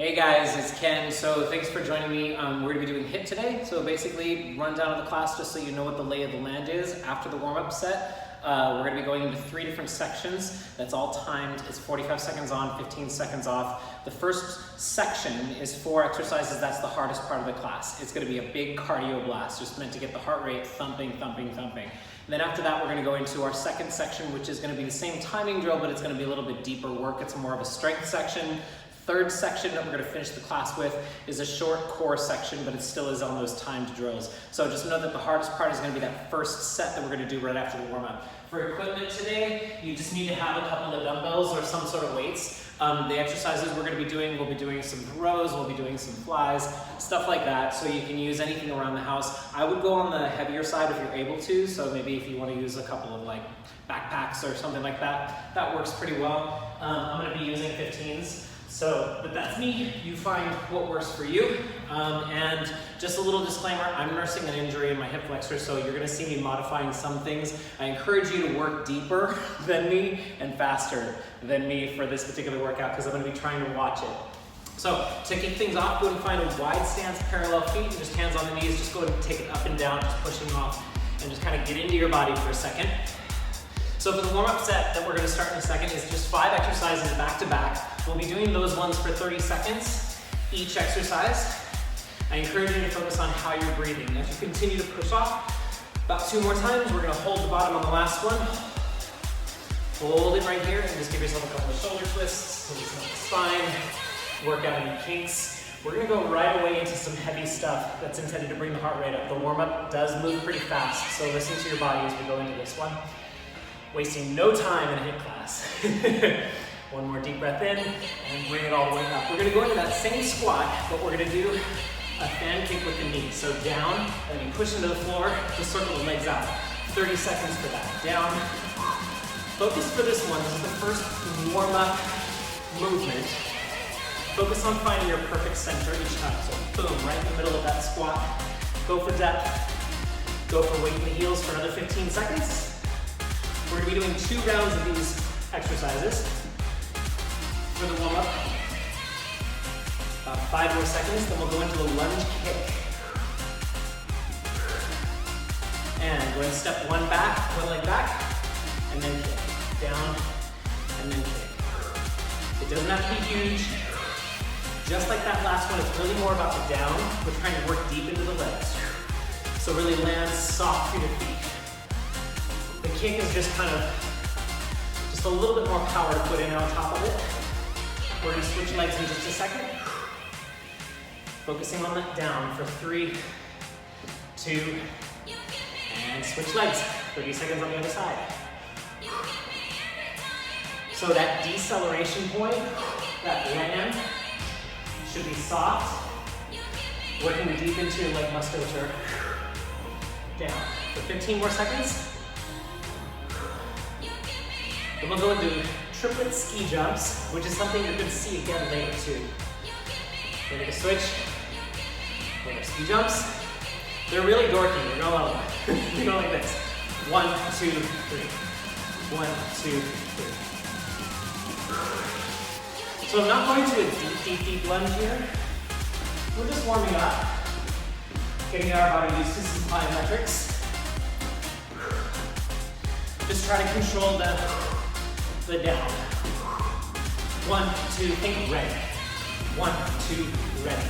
Hey guys, it's Ken. So thanks for joining me. We're going to be doing HIIT today. So basically, rundown of the class just so you know what the lay of the land is. After the warm-up set, we're going to be going into 3 different sections. That's all timed. It's 45 seconds on, 15 seconds off. The first section is 4 exercises. That's the hardest part of the class. It's going to be a big cardio blast, just meant to get the heart rate thumping, thumping, thumping. And then after that, we're going to go into our second section, which is going to be the same timing drill, but it's going to be a little bit deeper work. It's more of a strength section. Third section that we're going to finish the class with is a short core section, but it still is on those timed drills. So just know that the hardest part is going to be that first set that we're going to do right after the warm-up. For equipment today, you just need to have a couple of dumbbells or some sort of weights. The exercises we're going to be doing, we'll be doing some rows, we'll be doing some flies, stuff like that. So you can use anything around the house. I would go on the heavier side if you're able to. So maybe if you want to use a couple of like backpacks or something like that, that works pretty well. I'm going to be using 15s. But that's me. You find what works for you. And just a little disclaimer, I'm nursing an injury in my hip flexor, so you're gonna see me modifying some things. I encourage you to work deeper than me and faster than me for this particular workout because I'm gonna be trying to watch it. So to kick things off, go and find a wide stance, parallel feet, and just hands on the knees. Just go ahead and take it up and down, just pushing off, and just kind of get into your body for a second. So for the warm-up set that we're going to start in a second is just 5 exercises back to back. We'll be doing those ones for 30 seconds each exercise. I encourage you to focus on how you're breathing. As you continue to push off, about 2 more times, we're going to hold the bottom on the last one. Hold it right here and just give yourself a couple of shoulder twists, loosen up the spine, work out any kinks. We're going to go right away into some heavy stuff that's intended to bring the heart rate up. The warm-up does move pretty fast, so listen to your body as we go into this one. Wasting no time in a HIIT class. One more deep breath in and bring it all the way up. We're gonna go into that same squat, but we're gonna do a fan kick with the knee. So down, and then you push into the floor, just circle the legs out. 30 seconds for that. Down. Focus for this one. This is the first warm-up movement. Focus on finding your perfect center each time. So boom, right in the middle of that squat. Go for depth. Go for weight in the heels for another 15 seconds. We're going to be doing 2 rounds of these exercises for the warm-up. About 5 more seconds, then we'll go into the lunge kick. And we're going to step 1 back, 1 leg back, and then kick. Down, and then kick. It doesn't have to be huge. Just like that last one, it's really more about the down. We're trying to work deep into the legs. So really land soft through your feet. The kick is just kind of, just a little bit more power to put in on top of it. We're going to switch legs in just a second. Focusing on that down for 3, 2, and switch legs. 30 seconds on the other side. So that deceleration point, that land, should be soft. Working deep into your leg musculature. Down. For 15 more seconds. Then we'll go into triplet ski jumps, which is something you're going to see again later too. Ready to switch? Go to ski jumps. They're really dorky. You're going to love them. You go like this. 1, 2, 3. 1, 2, 3. So I'm not going to a deep, deep, deep lunge here. We're just warming up, getting our body used to some plyometrics. Just try to control the down. 1, 2, think ready. 1, 2, ready.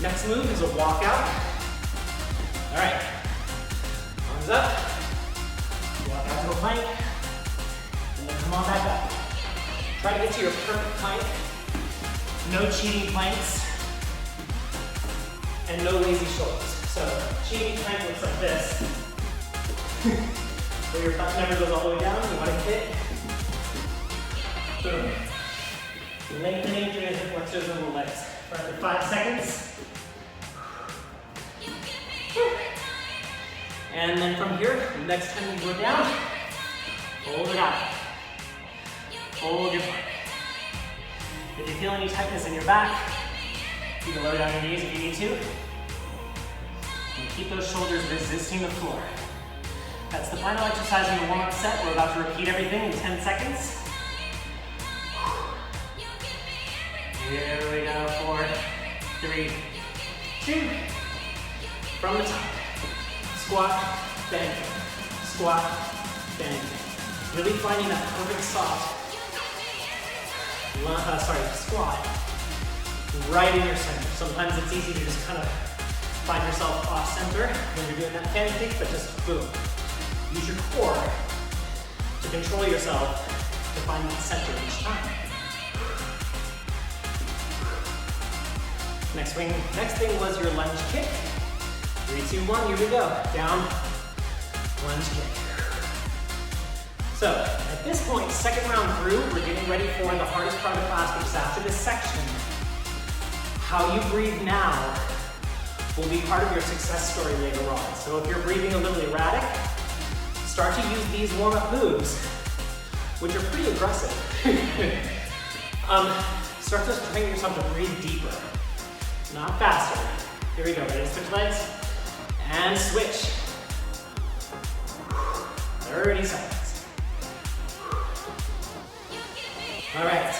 Next move is a walkout. All right, arms up. Walk out to a plank, and then come on back up. Try to get to your perfect plank. No cheating planks, and no lazy shoulders. So cheating plank looks like this. Where your butt never goes all the way down, you want to kick. Boom. Lengthening through your hip flexors and the legs. For another 5 seconds. And then from here, next time you go down, hold it out. Hold your plank. If you feel any tightness in your back, you can lower down your knees if you need to. And keep those shoulders resisting the floor. That's the final exercise in the warm-up set. We're about to repeat everything in 10 seconds. Here we go, 4, 3, 2. From the top. Squat, bend, squat, bend. Really finding that perfect soft squat right in your center. Sometimes it's easy to just kind of find yourself off center when you're doing that pancake, but just boom. Use your core to control yourself to find that center each time. Next thing was your lunge kick. 3, 2, 1, here we go. Down, lunge kick. So, at this point, second round through, we're getting ready for the hardest part of the class, which is after this section. How you breathe now will be part of your success story later on. So if you're breathing a little erratic, start to use these warm-up moves, which are pretty aggressive. Start to train yourself to breathe deeper, not faster. Here we go, ready to switch legs? And switch. 30 seconds. All right.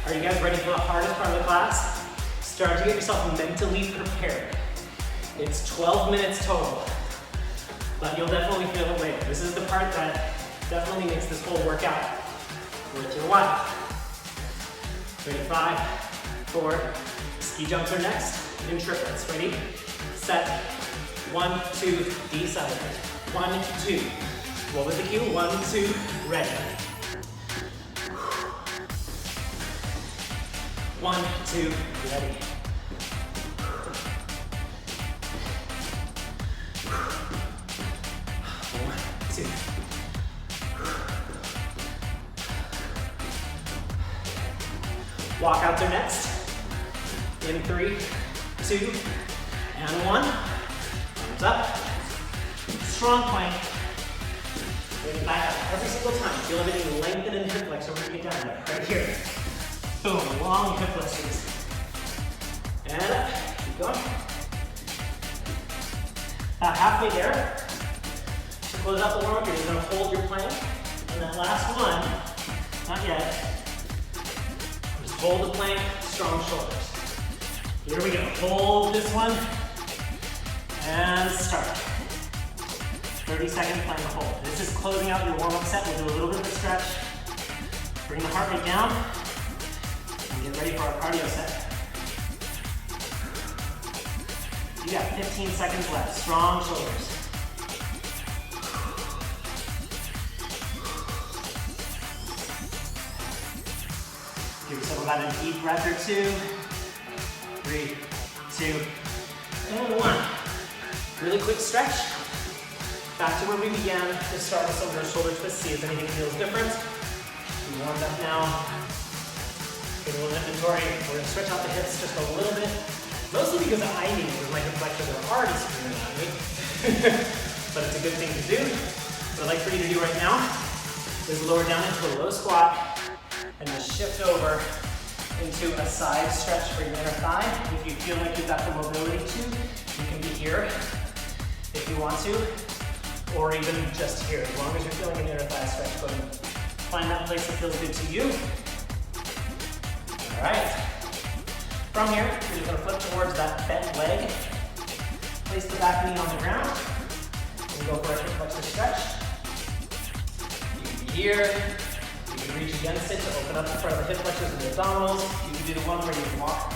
Are you guys ready for the hardest part of the class? Start to get yourself mentally prepared. It's 12 minutes total, but you'll definitely feel it later. This is the part that definitely makes this whole workout worth your while. Ready, 5, 4, ski jumps are next, in triplets. Ready, set, 1, 2, decelerate. 1, 2, what was the cue? 1, 2, ready. 1, 2, ready. 1, 2. Walk out there next. In 3, 2, and 1. Arms up. Strong plank. Bring it back up every single time. Feel everything lengthen in hip flexor when you get down there. Right here. Boom, long hip flexors. And up, keep going. About halfway there. To close out the warm-up, you're just gonna hold your plank. And that last one, not yet. Just hold the plank, strong shoulders. Here we go, hold this one. And start. 30-second plank hold. This is closing out your warm-up set. We'll do a little bit of a stretch. Bring the heart rate down. Get ready for our cardio set. You got 15 seconds left. Strong shoulders. Give yourself about a deep breath or 2. 3, 2, and 1. Really quick stretch. Back to where we began. Just start with some of our shoulder twists. See if anything feels different. We warmed up now. Take a little inventory. We're going to stretch out the hips just a little bit. Mostly because I need it with my hip flexors are already screaming at me. But it's a good thing to do. What I'd like for you to do right now is lower down into a low squat and just shift over into a side stretch for your inner thigh. If you feel like you've got the mobility to, you can be here if you want to, or even just here. As long as you're feeling an inner thigh stretch, go and find that place that feels good to you. All right. From here, you're just going to flip towards that bent leg. Place the back knee on the ground. And go for a hip flexor stretch. You can be here. You can reach against it to open up the front of the hip flexors and the abdominals. You can do the one where you walk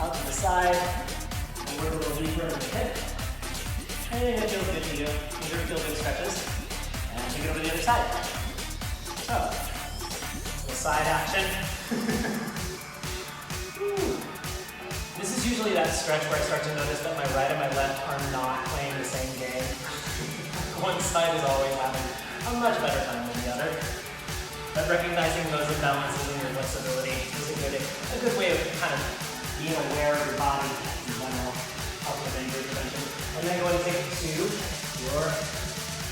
out to the side and work a little deeper into the hip. Anything that feels good to you. These are feel good stretches. And take it over to the other side. So, little side action. This is usually that stretch where I start to notice that my right and my left are not playing the same game. One side is always having a much better time than the other. But recognizing those imbalances in your flexibility is a good way of kind of being aware of your body in general, help with injury prevention. And then go ahead and take it to your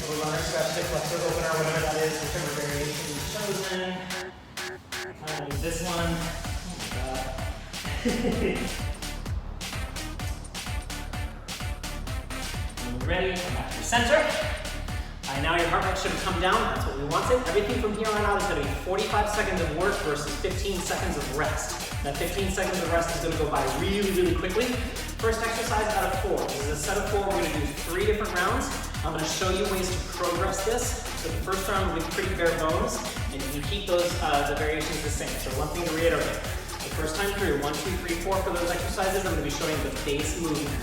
little runner stretch, hip flexor opener, whatever that is, whichever variation you've chosen. This one. Oh my God. Ready, come back to your center. Now your heart rate should come down, that's what we wanted. Everything from here on out is going to be 45 seconds of work versus 15 seconds of rest. That 15 seconds of rest is gonna go by really, really quickly. First exercise out of 4. This is a set of 4. We're gonna do 3 different rounds. I'm gonna show you ways to progress this. So the first round will be pretty bare bones, and you can keep those the variations the same. So one thing to reiterate, the first time through, 1, 2, 3, 4 for those exercises, I'm gonna be showing the base movement.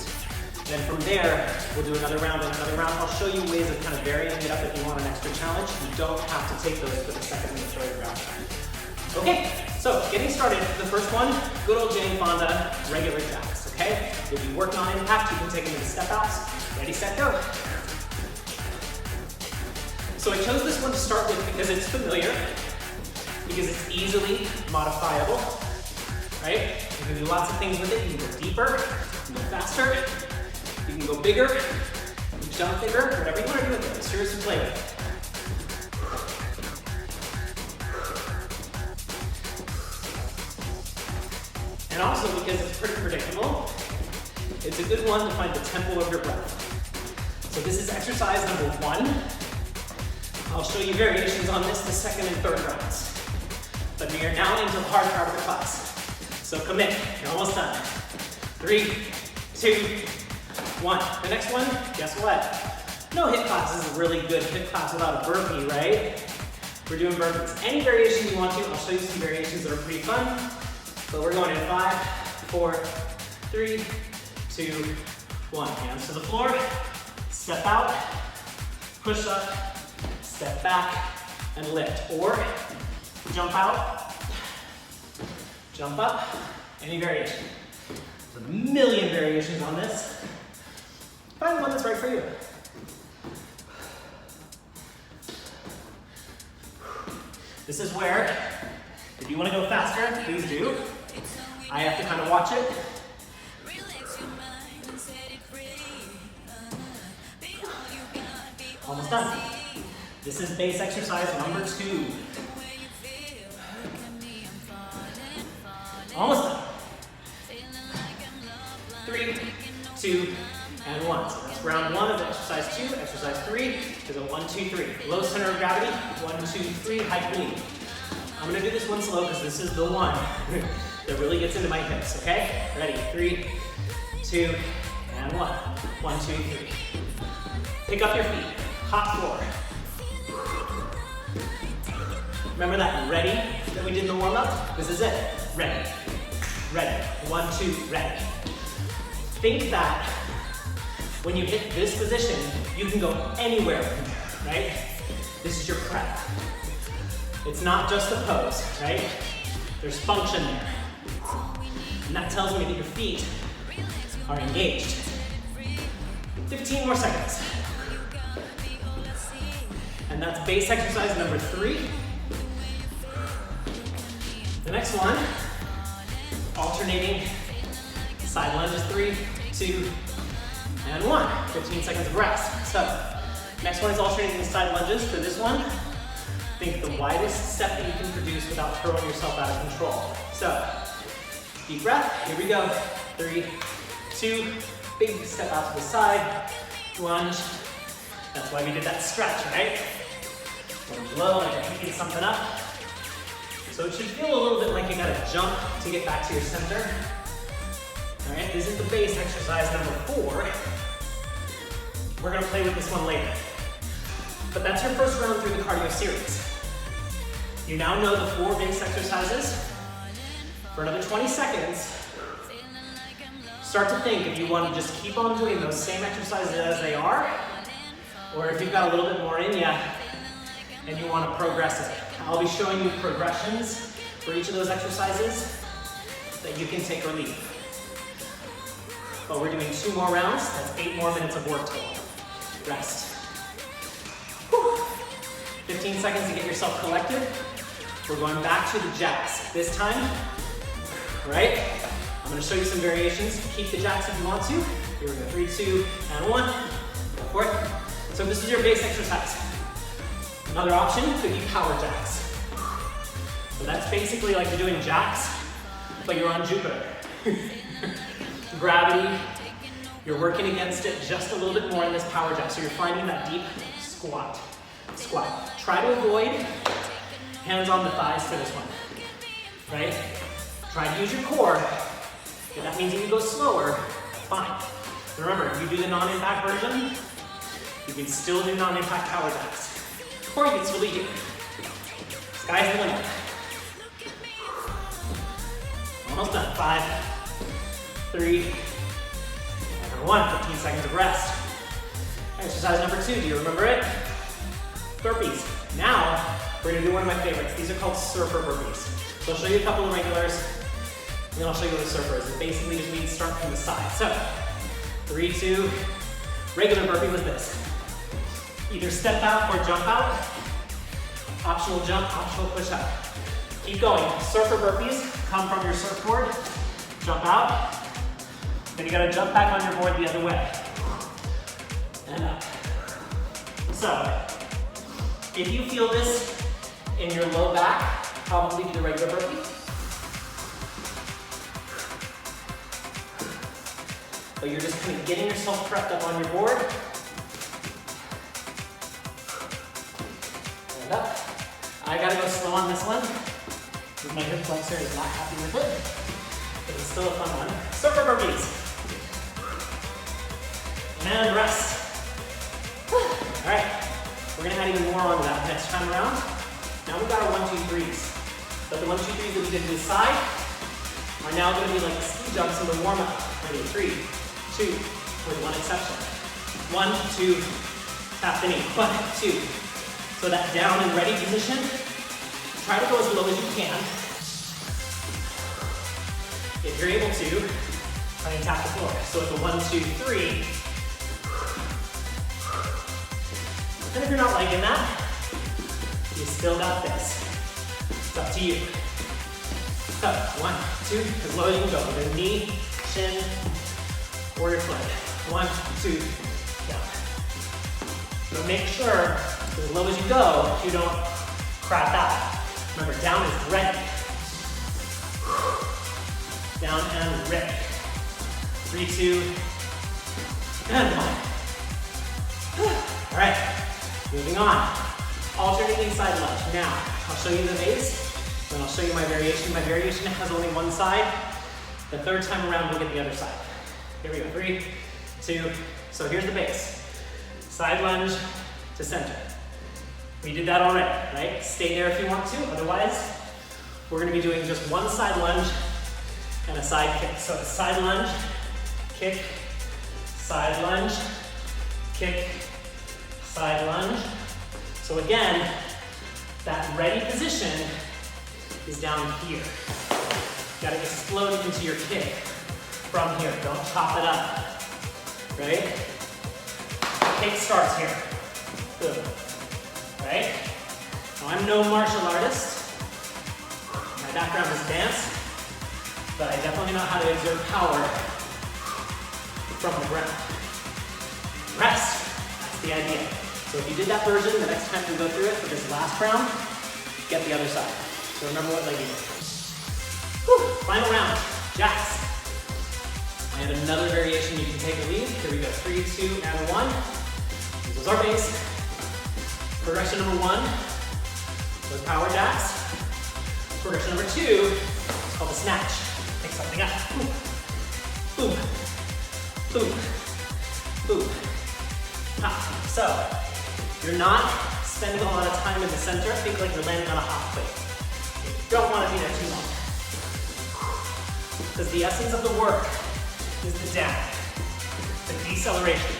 Then from there, we'll do another round and another round. I'll show you ways of kind of varying it up if you want an extra challenge. You don't have to take those for the second and the third round. Okay, so getting started, the first one, good old Jane Fonda, regular jacks, okay? If you work on impact, you can take them into step outs. Ready, set, go. So I chose this one to start with because it's familiar, because it's easily modifiable, right? You can do lots of things with it. You can go deeper, you can go faster, you can go bigger, you can jump bigger, whatever you want to do with it. It's yours to play with. And also, because it's pretty predictable, it's a good one to find the tempo of your breath. So this is exercise number 1. I'll show you variations on this the second and third rounds. But we are now into the hard part of the class. So commit, you're almost done. 3, 2, 1. The next one, guess what? No HIIT class is a really good HIIT class without a burpee, right? We're doing burpees. Any variation you want to, I'll show you some variations that are pretty fun. So we're going in 5, 4, 3, 2, 1. Hands to the floor, step out, push up, step back, and lift. Or jump out, jump up, any variation. There's a million variations on this. Find one that's right for you. This is where, if you want to go faster, please do. I have to kind of watch it. Almost done. This is base exercise number 2. Almost done. 3, 2, and 1. So that's round 1 of exercise 2. Exercise 3 is a 1, 2, 3. Low center of gravity, 1, 2, 3, high knee. I'm gonna do this one slow because this is the one that really gets into my hips, okay? Ready, 3, 2, and 1. 1, 2, 3. Pick up your feet, hot floor. Remember that ready that we did in the warm-up? This is it, ready, ready, 1, 2, ready. Think that when you hit this position, you can go anywhere from there, right? This is your prep. It's not just a pose, right? There's function there. And that tells me that your feet are engaged. 15 more seconds. And that's base exercise number 3. The next one, alternating side lunges, 3, 2, and 1. 15 seconds of rest. So, next one is alternating side lunges. For this one, think the widest step that you can produce without throwing yourself out of control. So, deep breath, here we go. 3, 2, big step out to the side, lunge. That's why we did that stretch, right? Lunge low, like you're picking something up. So it should feel a little bit like you gotta jump to get back to your center. All right, this is the base exercise number 4. We're gonna play with this one later. But that's your first round through the cardio series. You now know the 4 base exercises. For another 20 seconds, start to think if you want to just keep on doing those same exercises as they are, or if you've got a little bit more in you and you want to progress it. I'll be showing you progressions for each of those exercises that you can take or leave. But we're doing 2 more rounds. That's 8 more minutes of work total. Rest. Whew. 15 seconds to get yourself collected. We're going back to the jacks. This time, right? I'm going to show you some variations. Keep the jacks if you want to. Here we go. 3, 2, and 1. Go for it. So this is your base exercise. Another option could be power jacks. So that's basically like you're doing jacks, but you're on Jupiter. Gravity, you're working against it just a little bit more in this power jack. So you're finding that deep squat. Squat. Try to avoid hands on the thighs for this one, right? Try to use your core. If that means you can go slower, fine. Remember, if you do the non-impact version, you can still do non-impact power jacks. Or you can still do here. Sky's the limit. Almost done. 5, 3, and 1. 15 seconds of rest. Exercise number 2, do you remember it? Burpees. Now, we're gonna do one of my favorites. These are called surfer burpees. So I'll show you a couple of regulars, and then I'll show you the surfers. It basically just means start from the side. So, 3, 2, regular burpee with this. Either step out or jump out. Optional jump, optional push up. Keep going. Surfer burpees come from your surfboard, jump out, then you gotta jump back on your board the other way. And up. So, if you feel this in your low back, probably do the regular burpee. But you're just kind of getting yourself prepped up on your board. And up. I gotta go slow on this one, because my hip flexor is not happy with it. But it's still a fun one. Surfer burpees. And rest. All right, we're gonna add even more on that next time around. Now we've got our 1, 2, 3s. But the 1, 2, 3s that we did to the side are now gonna be like the ski jumps in the warm up. Ready, 3, 2, with one exception. 1, 2, tap the knee. 1, 2. So that down and ready position, try to go as low as you can. If you're able to, try and tap the floor. So it's a 1, 2, 3. And if you're not liking that, you still got this. It's up to you. So 1, 2, as low as you can go. Either knee, shin, or your foot. 1, 2, down. But make sure, as low as you go, you don't crap out. Remember, down is ready. Down and ready. 3, 2, and 1. All right, moving on. Alternating side lunge. Now, I'll show you the base, then I'll show you my variation. My variation has only one side. The third time around, we'll get the other side. Here we go, 3, 2, so here's the base. Side lunge to center. We did that already, right? Stay there if you want to, otherwise, we're gonna be doing just one side lunge and a side kick. So a side lunge, kick, side lunge, kick, side lunge. So again, that ready position is down here. You gotta explode into your kick from here. Don't chop it up, right? Kick starts here. Good. Right? Now I'm no martial artist. My background is dance, but I definitely know how to exert power from the ground. Rest, that's the idea. So if you did that version, the next time we go through it for this last round, get the other side. So remember what leg you did. Whew. Final round, jacks. I have another variation you can take a lead. Here we go, 3, 2, and 1. This is our base. Progression number 1 was power jacks. Progression number 2 is called the snatch. Pick something up. Boom. Boom. Boom. Boom. Ha. So, you're not spending a lot of time in the center. Think like you're landing on a hot plate. You don't want to be there too long. Because the essence of the work is the down, the deceleration.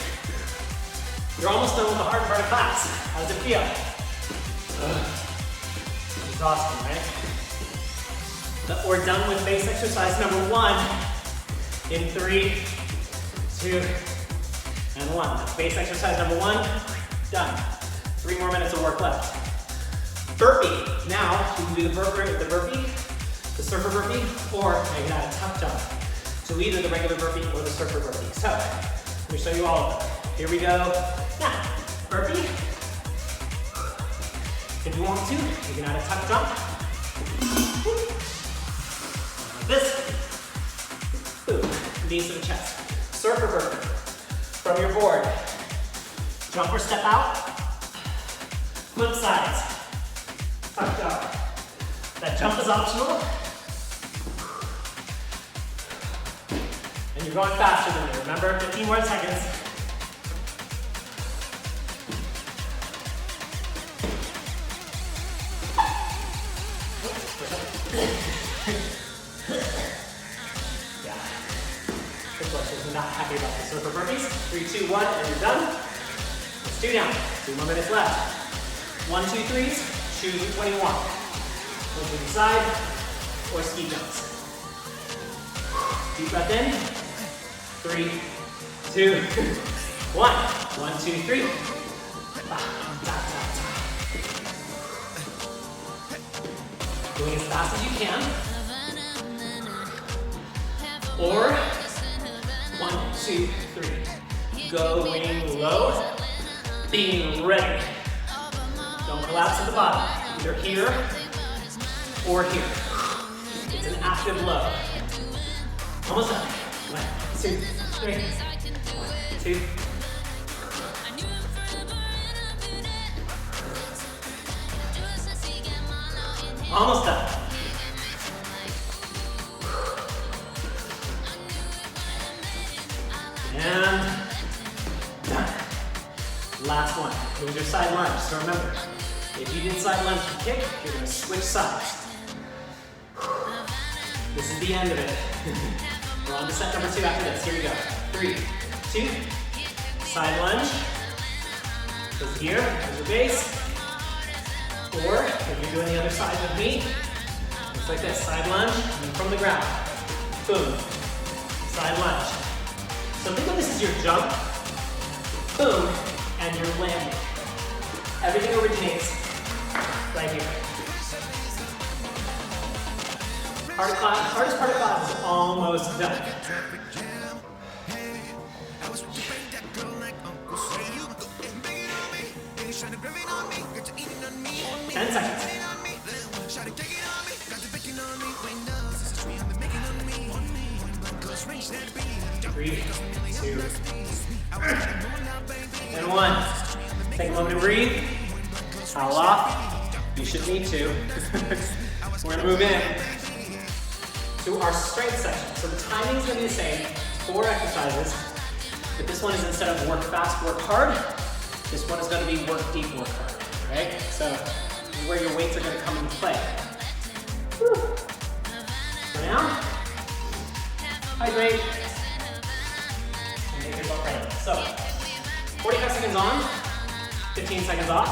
You're almost done with the hard part of class. How does it feel? Exhausting, right? But we're done with base exercise number 1 in 3, 2, and 1. That's base exercise number 1, done. 3 more minutes of work left. Burpee. Now, you can do the burpee, the surfer burpee, or you can add a tuck jump to either the regular burpee or the surfer burpee. So, let me show you all of them. Here we go. Now, burpee. If you want to, you can add a tuck jump. Like this. Boom. Knees to the chest. Surfer burpee. From your board. Jump or step out. Flip sides. Tuck jump. That jump is optional. You're going faster than me. Remember, 15 more seconds. Yeah. Good luck if you're not happy about this. So for burpees, 3, 2, 1, and you're done. Let's do down. 2 more minutes left. 1, 2, 3s. Choose which one you want. Go to the side or ski jumps. Deep breath in. 3, 2, 1. 1, 2, 3. Going as fast as you can. Or 1, 2, 3. Going low. Being ready. Don't collapse at the bottom. Either here or here. It's an active low. Almost done. 1, 2, 3. 1, 2. Almost done. And done. Last one. Here's your side lunge. So remember, if you did side lunge and kick, you're going to switch sides. This is the end of it. We're on to set number 2 after this. Here we go. 3, 2. Side lunge. Goes here. There's your base. Or if you're doing the other side with me, looks like this. Side lunge and then from the ground. Boom. Side lunge. So think of this as your jump. Boom. And you're landing. Everything originates right here. Hardest part of class is almost done. 10 seconds. 3, 2, and 1. Take a moment to breathe. Towel off. You should need to. We're going to move in to our strength section. So the timing is going to be the same. 4 exercises. But this one is instead of work fast, work hard. This one is going to be work deep, work hard. Right? So this is where your weights are going to come into play. Whew. For now, hydrate. And make yourself ready. So 45 seconds on, 15 seconds off.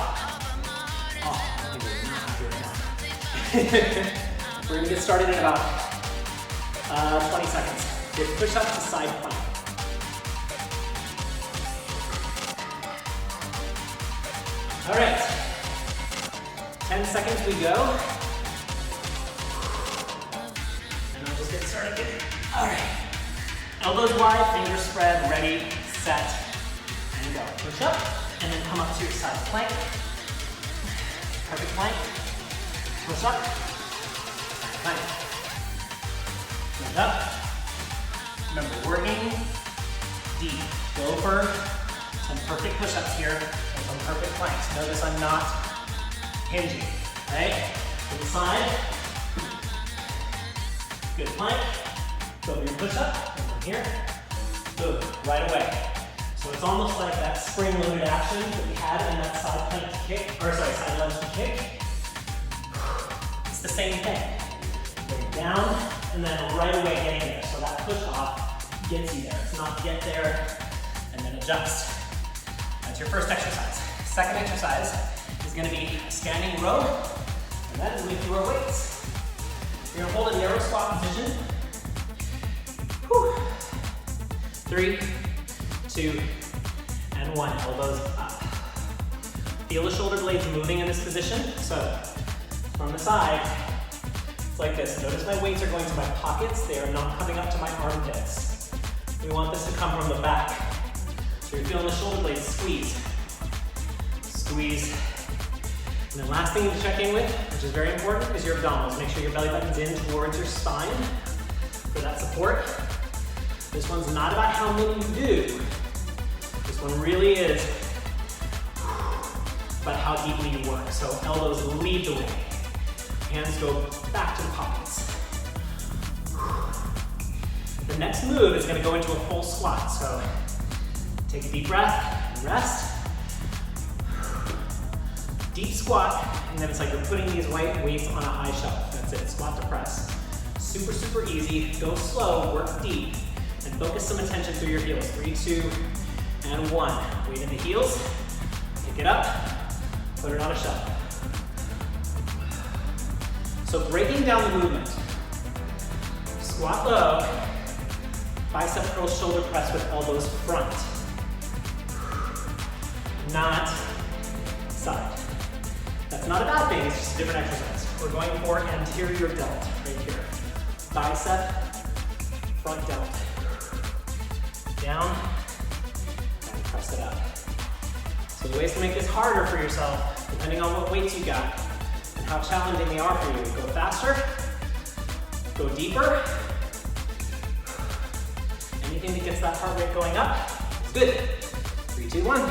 Oh, I think we're not happy right now. We're going to get started in about 20 seconds with push-ups to side plank. All right, 10 seconds we go. And I'll just get started. All right, elbows wide, fingers spread, ready, set, and go. Push up, and then come up to your side plank. Perfect plank. Push up, side plank. Push up. Remember, working deep. Go for some perfect push-ups here. Some perfect planks. Notice I'm not hinging, right? To the side. Good plank. Go to your push-up, and from here, boom, right away. So it's almost like that spring-loaded action that we had in that side plank to kick, or sorry, side lunge to kick. It's the same thing. Bring it down, and then right away getting there. So that push-off gets you there. It's not get there, and then adjust. That's your first exercise. Second exercise is going to be a standing row, and that is with your weights. You're going to hold a narrow squat position. Whew. 3, 2, and 1. Elbows up. Feel the shoulder blades moving in this position. So from the side, it's like this. Notice my weights are going to my pockets. They are not coming up to my armpits. We want this to come from the back. So you're feeling the shoulder blades squeeze. Squeeze. And then last thing to check in with, which is very important, is your abdominals. Make sure your belly button's in towards your spine for that support. This one's not about how many you do. This one really is about how deeply you work. So elbows lead the way. Hands go back to the pockets. The next move is gonna go into a full squat. So take a deep breath and rest. Deep squat, and then it's like you're putting these weights on a high shelf. That's it, squat to press. Super, super easy. Go slow, work deep, and focus some attention through your heels. 3, 2, and 1. Weight in the heels, pick it up, put it on a shelf. So breaking down the movement. Squat low, bicep curl, shoulder press with elbows front. Not side. That's not a bad thing, it's just a different exercise. We're going for anterior delt right here. Bicep, front delt. Down, and press it up. So the ways to make this harder for yourself, depending on what weights you got and how challenging they are for you. Go faster, go deeper. Anything that gets that heart rate going up is good. 3, 2, 1.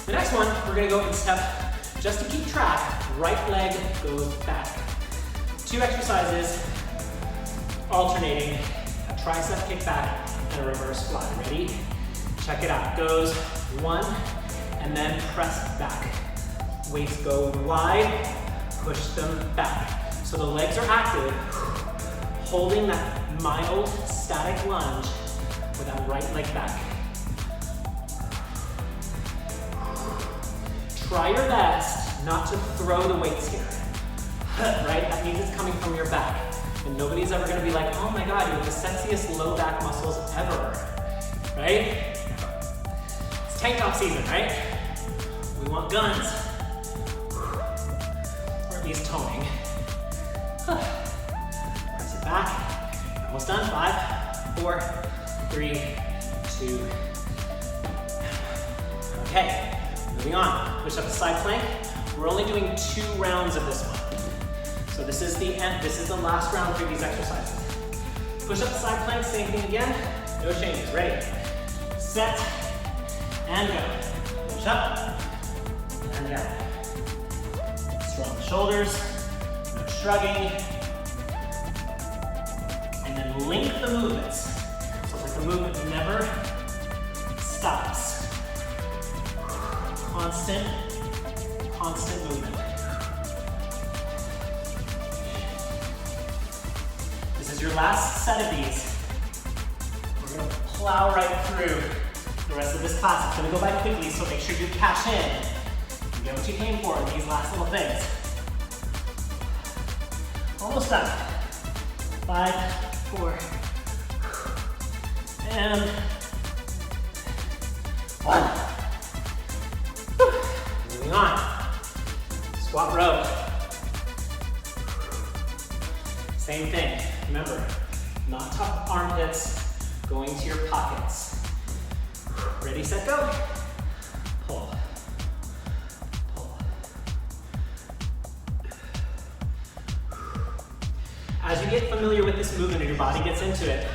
The next one, we're gonna go in step, just to keep track, right leg goes back. 2 exercises, alternating, a tricep kick back and a reverse fly. Ready? Check it out. Goes 1, and then press back. Weights go wide, push them back. So the legs are active, holding that mild static lunge with that right leg back. Try your best not to throw the weights here, right? That means it's coming from your back. And nobody's ever gonna be like, oh my God, you have the sexiest low back muscles ever, right? It's tank top season, right? We want guns, or at least toning. Press it back, almost done, 5, 4, 3, 2, okay. Moving on, push up a side plank. We're only doing 2 rounds of this one. So this is the end, this is the last round for these exercises. Push up a side plank, same thing again, no changes. Ready, set, and go. Push up, and down. Strong shoulders, no shrugging. And then link the movements. So that the movement never stops. Constant movement. This is your last set of these. We're gonna plow right through the rest of this class. It's gonna go by quickly, so make sure you cash in and get what you came for in these last little things. Almost done. 5, 4, and 1. Moving on. Squat row. Same thing. Remember, not top armpits, going to your pockets. Ready, set, go. Pull. Pull. As you get familiar with this movement and your body gets into it,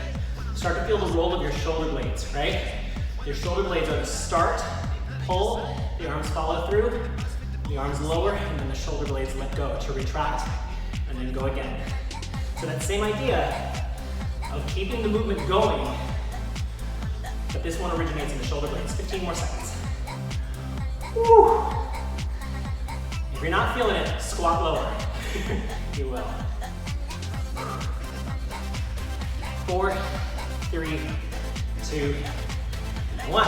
start to feel the roll of your shoulder blades, right? Your shoulder blades are to start, pull, the arms follow through, the arms lower, and then the shoulder blades let go to retract, and then go again. So that same idea of keeping the movement going, but this one originates in the shoulder blades. 15 more seconds. Woo. If you're not feeling it, squat lower. You will. 4, 3, 2, and 1.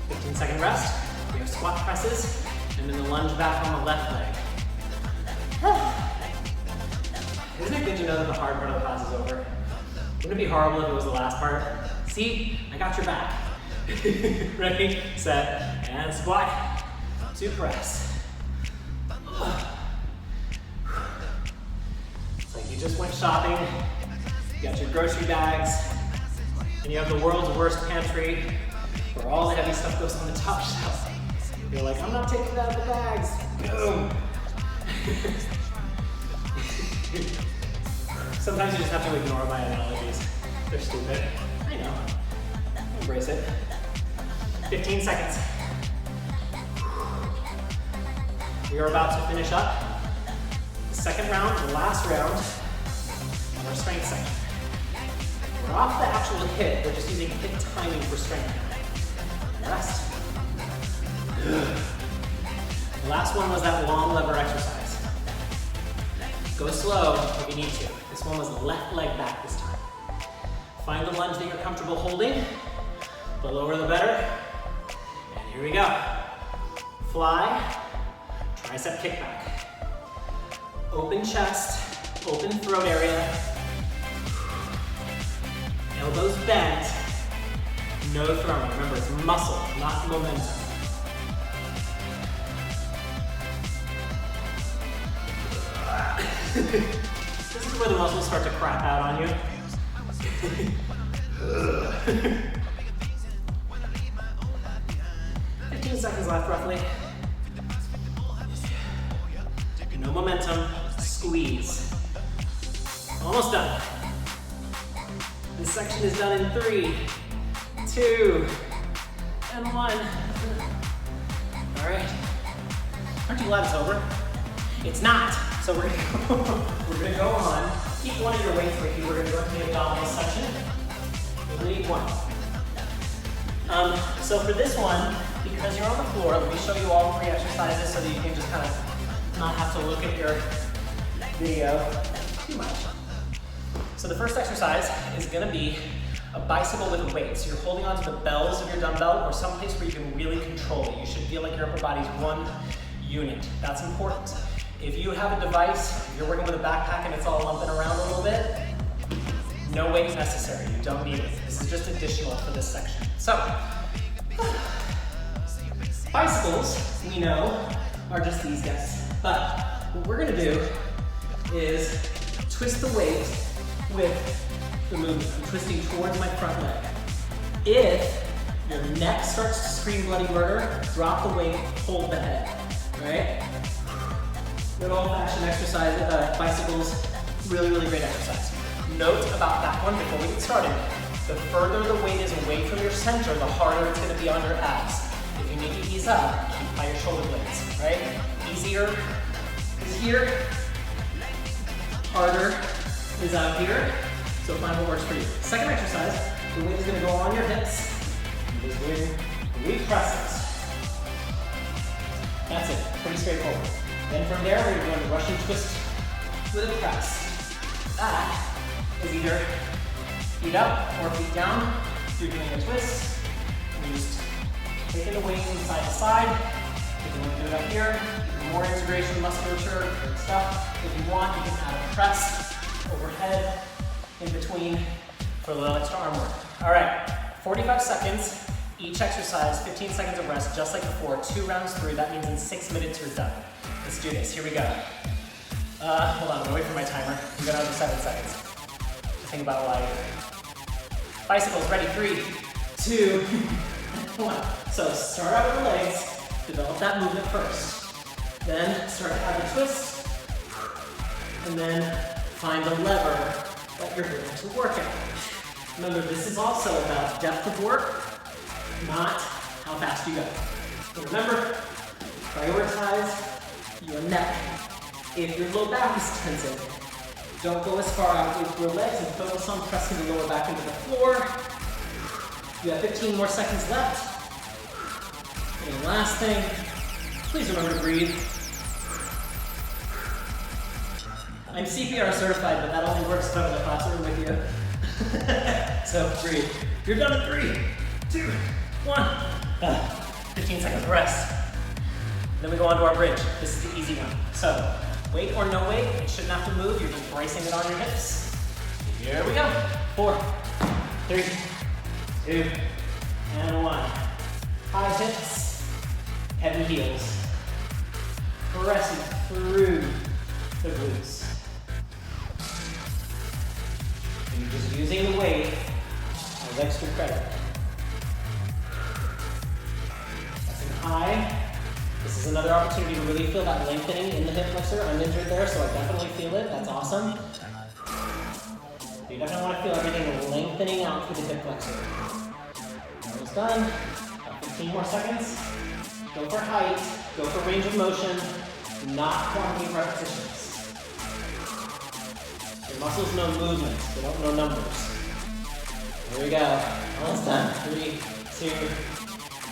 15-second rest. We have squat presses, and then the lunge back on the left leg. Isn't it good to know that the hard part of the class is over? Wouldn't it be horrible if it was the last part? See, I got your back. Ready, set, and squat to press. It's like you just went shopping, you got your grocery bags, and you have the world's worst pantry where all the heavy stuff goes on the top shelf. You're like, I'm not taking that out of the bags. Boom. Sometimes you just have to ignore my analogies. They're stupid. I know. Embrace it. 15 seconds. We are about to finish up the second round, the last round of our strength section. we're off the actual HIIT, we're just using HIIT timing for strength. Rest. The last one was that long lever exercise. Go slow if you need to. This one was left leg back this time. Find the lunge that you're comfortable holding. The lower the better. And here we go. Fly, tricep kickback. Open chest, open throat area. Elbows bent. No throwing. Remember, it's muscle, not momentum. This is where the muscles start to crap out on you. 15 seconds left, roughly. No momentum, squeeze. Almost done. This section is done in 3, 2, and 1. All right. Aren't you glad it's over? It's not. So we're gonna go on. Keep one of your weights with you. We're gonna go into the abdominal section. We'll need one. So for this one, because you're on the floor, let me show you all 3 exercises so that you can just kind of not have to look at your video too much. So the first exercise is gonna be a bicycle with weights. So you're holding onto the bells of your dumbbell or someplace where you can really control it. You should feel like your upper body's one unit. That's important. If you have a device, if you're working with a backpack and it's all lumping around a little bit, no weight necessary. You don't need it. This is just additional for this section. So, bicycles, we know, are just these guys. But what we're gonna do is twist the weight with the movement. I'm twisting towards my front leg. If your neck starts to scream bloody murder, drop the weight, hold the head, right? Good old-fashioned exercise, bicycles, really, really great exercise. Note about that one before we get started. The further the weight is away from your center, the harder it's gonna be on your abs. If you need to ease up, keep by your shoulder blades, right? Easier is here, harder is out here. So find what works for you. Second exercise, the weight is gonna go on your hips. You're just doing glute presses. That's it, pretty straightforward. Then from there, we're going to Russian twist with a press. That is either feet up or feet down. You're doing a twist. You're just taking the weight from side to side. You can do it up here. More integration, musculature, good stuff. If you want, you can add a press overhead in between for a little extra arm work. All right, 45 seconds. Each exercise, 15 seconds of rest, just like before. 2 rounds through. That means in 6 minutes you're done. Let's do this. Here we go. Hold on, I'm gonna wait for my timer. I'm going to 7 seconds. Think about life. Bicycles, ready? 3, 2, 1. So start out with the legs. Develop that movement first. Then start to add a twist. And then find a lever that you're going to work at. Remember, this is also about depth of work, not how fast you go. So remember, prioritize your neck. If your low back is tensive, don't go as far out with your legs and focus on pressing the lower back into the floor. You have 15 more seconds left. And last thing, please remember to breathe. I'm CPR certified, but that only works if I'm in the classroom with you. So breathe. You're done in 3, 2, 1. 15 seconds of rest. Then we go on to our bridge. This is the easy one. So, weight or no weight, it shouldn't have to move. You're just bracing it on your hips. Here we go. 4, 3, 2, and 1. High hips, heavy heels. Pressing through the glutes. And you're just using the weight as extra credit. Pressing high. This is another opportunity to really feel that lengthening in the hip flexor. I'm injured there, so I definitely feel it. That's awesome. You definitely want to feel everything lengthening out through the hip flexor. Almost done. About 15 more seconds. Go for height. Go for range of motion. Not quantity of repetitions. Your muscles know movement. They don't know numbers. Here we go. Almost done. 3, 2,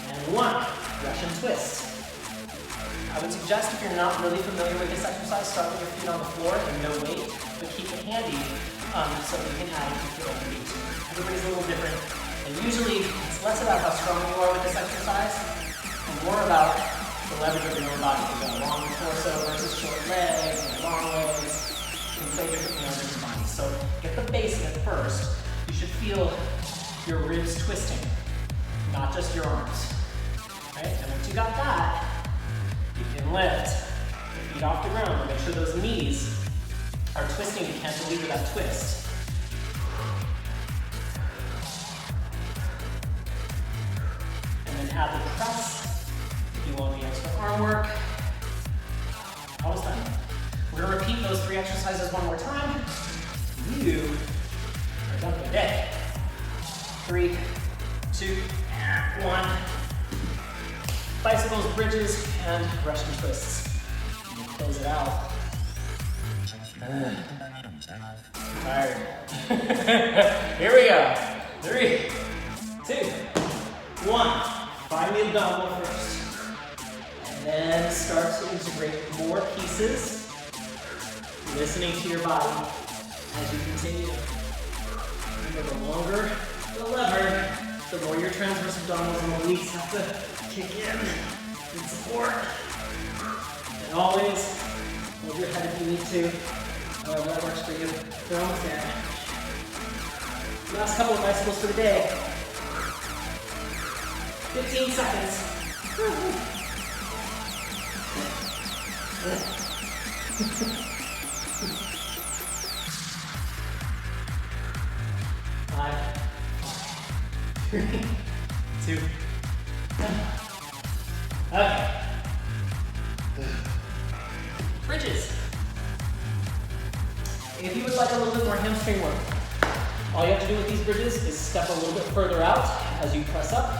and 1. Rush and twist. I would suggest if you're not really familiar with this exercise, start with your feet on the floor and no weight, but keep it handy so that you can add it if you feel like you need to. Everybody's a little different, and usually it's less about how strong you are with this exercise and more about the leverage of your own body. You've got a long torso versus short legs and long legs. You can play differently on different bodies. So get the base of it first. You should feel your ribs twisting, not just your arms. Right? And once you got that, you can lift your feet off the ground and make sure those knees are twisting to cantilever that twist. And then add the press if you want the extra arm work. Almost done. We're going to repeat those 3 exercises one more time. You are done for the day. 3, 2, and 1. Bicycles, bridges, and Russian twists. And we'll close it out. Tired. Here we go. 3, 2, 1. Find the abdominal first. And then start to integrate more pieces, listening to your body as you continue. Remember, the longer the lever, the more your transverse abdominals and obliques have to kick in and support. And always hold your head if you need to. However that works for you. We're almost there. Last couple of bicycles for the day. 15 seconds. 5, 3, 2, 1. Okay. Bridges. If you would like a little bit more hamstring work, all you have to do with these bridges is step a little bit further out as you press up.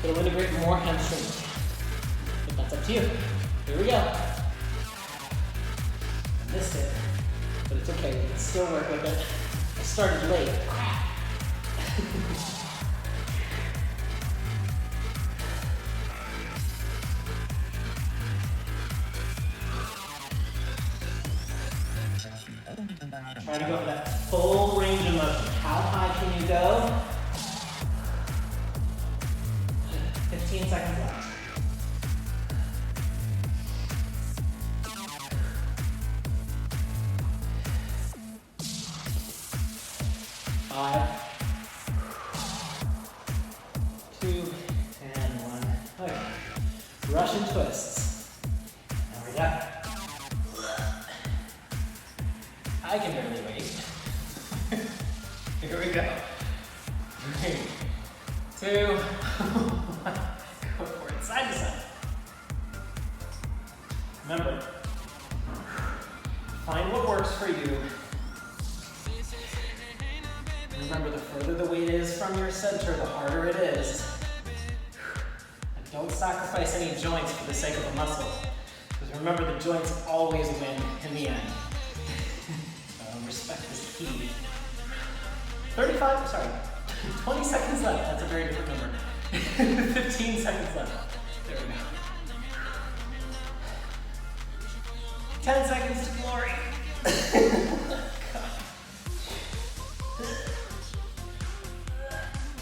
It'll integrate more hamstring work. But that's up to you. Here we go. I missed it, but it's okay. We can still work with it. I started late. Try to go for that full range of motion. How high can you go? 15 seconds left. 5, 2, and 1. Okay. Russian twists. There we go. I can barely wait. Here we go. 3, 2, 1. Go for it. Side to side. Remember, find what works for you. Remember, the further the weight is from your center, the harder it is. And don't sacrifice any joints for the sake of a muscle. Because remember, the joints always win in the end. Respect is key. 20 seconds left. That's a very different number. 15 seconds left. There we go. 10 seconds to glory.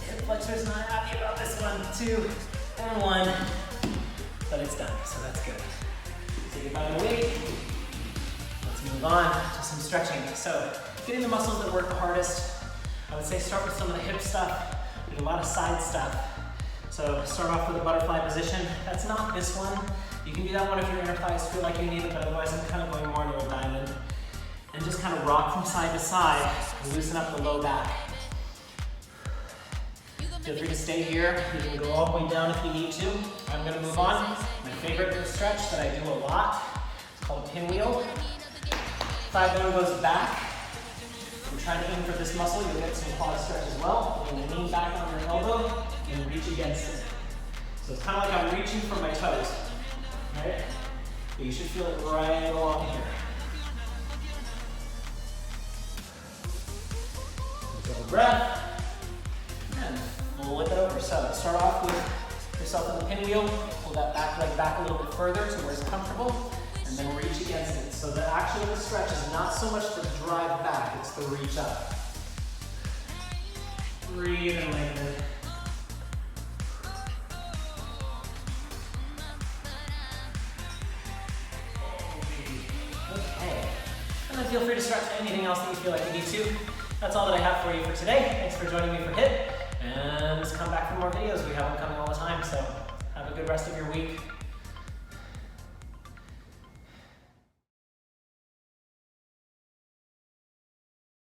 Hip flexor's not happy about this one. 2 and 1. But it's done, so that's good. Say goodbye to weight. Let's move on to some stretching. So, getting the muscles that work the hardest, I would say start with some of the hip stuff. We do a lot of side stuff. So start off with a butterfly position. That's not this one. You can do that one if your inner thighs feel like you need it, but otherwise I'm kind of going more into a diamond. And just kind of rock from side to side and loosen up the low back. Feel free to stay here. You can go all the way down if you need to. I'm going to move on. My favorite stretch that I do a lot, it's called a pinwheel. Thigh bone goes back. We're trying to aim for this muscle. You'll get some quad stretch as well. You're going to lean back on your elbow and reach against it. So it's kind of like I'm reaching for my toes. Right? But you should feel it right along here. Take a breath. So start off with yourself in the pinwheel, pull that back leg back a little bit further to where it's comfortable, and then reach against it. So the action of the stretch is not so much the drive back, it's the reach up. Breathe and lengthen. Okay. And then feel free to stretch anything else that you feel like you need to. That's all that I have for you for today. Thanks for joining me for HIIT. And come back for more videos. We have them coming all the time, so have a good rest of your week.